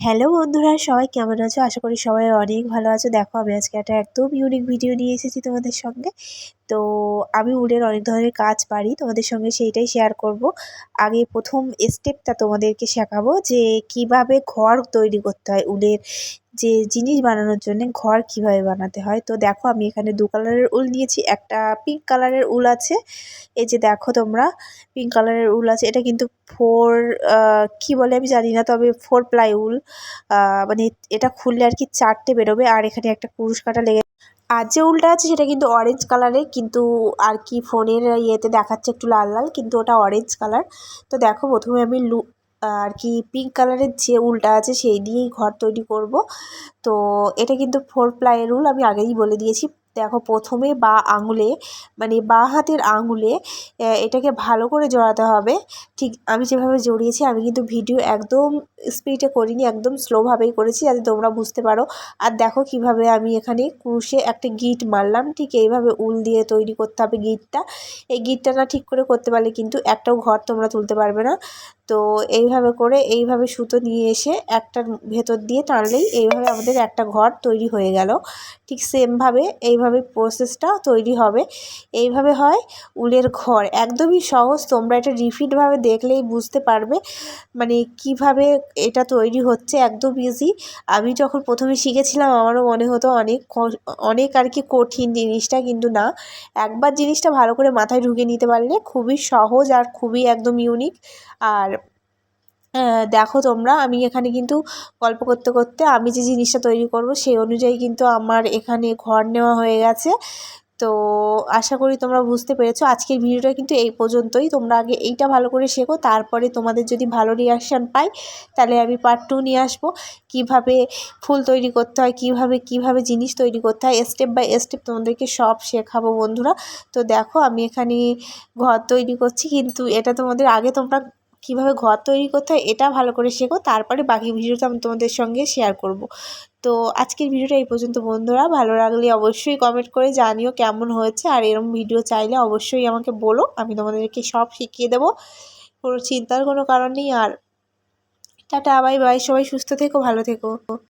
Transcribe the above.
Hello বন্ধুরা, সবাই কেমন আছো? আশা করি সবাই অনেক ভালো আছো। দেখো আমি আজকে একটা একদম ইউনিক ভিডিও নিয়ে এসেছি তোমাদের সঙ্গে। তো আমি উলের অনেক ধরনের কাজ পারি, তোমাদের সঙ্গে সেইটাই শেয়ার করব। আগে প্রথম স্টেপটা তোমাদেরকে শেখাবো যে কিভাবে ঘর তৈরি করতে হয়, উলের যে জিনিস বানানোর জন্য ঘর কিভাবে বানাতে হয়। তো দেখো আমি এখানে 2 কালারের উল নিয়েছি, একটা পিঙ্ক কালারের উল আছে। এই যে দেখো তোমরা, পিঙ্ক কালারের উল আছে। এটা কিন্তু ফোর কি বলে আমি জানি না, তবে 4 প্লাই উল। মানে এটা খুললে আর কি 4টে বেরোবে। আর এখানে একটা কুরুশ কাঁটা লেগে, আর যে উলটা আছে সেটা কিন্তু অরেঞ্জ কালারের, কিন্তু আর কি ফোনের ইয়েতে দেখাচ্ছে একটু লাল লাল, কিন্তু ওটা অরেঞ্জ কালার। তো দেখো প্রথমে আমি আর কি পিঙ্ক কালারের যে উলটা আছে সেই দিয়েই ঘর তৈরি করব। তো এটা কিন্তু 4 প্লাইয়ের উল, আমি আগেই বলে দিয়েছি। দেখো প্রথমে আঙুলে, মানে বাঁ হাতের আঙুলে এটাকে ভালো করে জড়াতে হবে। ঠিক আমি যেভাবে জড়িয়েছি, আমি কিন্তু ভিডিও একদম স্পিডে করিনি, একদম স্লোভাবেই করেছি যাতে তোমরা বুঝতে পারো। আর দেখো কিভাবে আমি এখানে ক্রুশে একটা গিট মারলাম। ঠিক এইভাবে উল দিয়ে তৈরি করতে হবে গিটটা। এই গিটটা না ঠিক করে করতে পারলে কিন্তু একটাও ঘর তোমরা তুলতে পারবে না। তো এইভাবে করে এইভাবে সুতো নিয়ে এসে একটার ভেতর দিয়ে টানলেই এইভাবে আমাদের একটা ঘর তৈরি হয়ে গেল। ঠিক সেমভাবে এইভাবে প্রসেসটা তৈরি হবে। এইভাবে হয় উলের ঘর, একদমই সহজ। তোমরা এটা রিপিটভাবে দেখলেই বুঝতে পারবে মানে কিভাবে এটা তৈরি হচ্ছে, একদম ইজি। আমি যখন প্রথমে শিখেছিলাম আমারও মনে হতো অনেক আর কি কঠিন জিনিসটা, কিন্তু না, একবার জিনিসটা ভালো করে মাথায় ঢুকে নিতে পারলে খুবই সহজ আর খুবই একদম ইউনিক। আর দেখো তোমরা, আমি এখানে কিন্তু গল্প করতে করতে আমি যে জিনিসটা তৈরি করব সেই অনুযায়ী কিন্তু আমার এখানে ঘর নেওয়া হয়ে গেছে। তো আশা করি তোমরা বুঝতে পেরেছো। আজকের ভিডিওটা কিন্তু এই পর্যন্তই। তোমরা আগে এইটা ভালো করে শেখো, তারপরে তোমাদের যদি ভালো রিয়াকশান পাই তাহলে আমি পার্ট 2 নিয়ে আসবো। কীভাবে ফুল তৈরি করতে হয়, কীভাবে জিনিস তৈরি করতে হয়, স্টেপ বাই স্টেপ তোমাদেরকে সব শেখাবো বন্ধুরা। তো দেখো আমি এখানে ঘর তৈরি করছি, কিন্তু এটা তোমাদের আগে তোমরা কীভাবে ঘর তৈরি করতে হয় এটা ভালো করে শেখো, তারপরে বাকি ভিডিওটা আমি তোমাদের সঙ্গে শেয়ার করব। তো আজকের ভিডিওটা এই পর্যন্ত বন্ধুরা। ভালো লাগলে অবশ্যই কমেন্ট করে জানিও কেমন হয়েছে। আর এরকম ভিডিও চাইলে অবশ্যই আমাকে বলো, আমি তোমাদেরকে সব শিখিয়ে দেবো, কোনো চিন্তার কোনো কারণ নেই। আর টাটা, বাই বাই, সবাই সুস্থ থেকো, ভালো থেকো।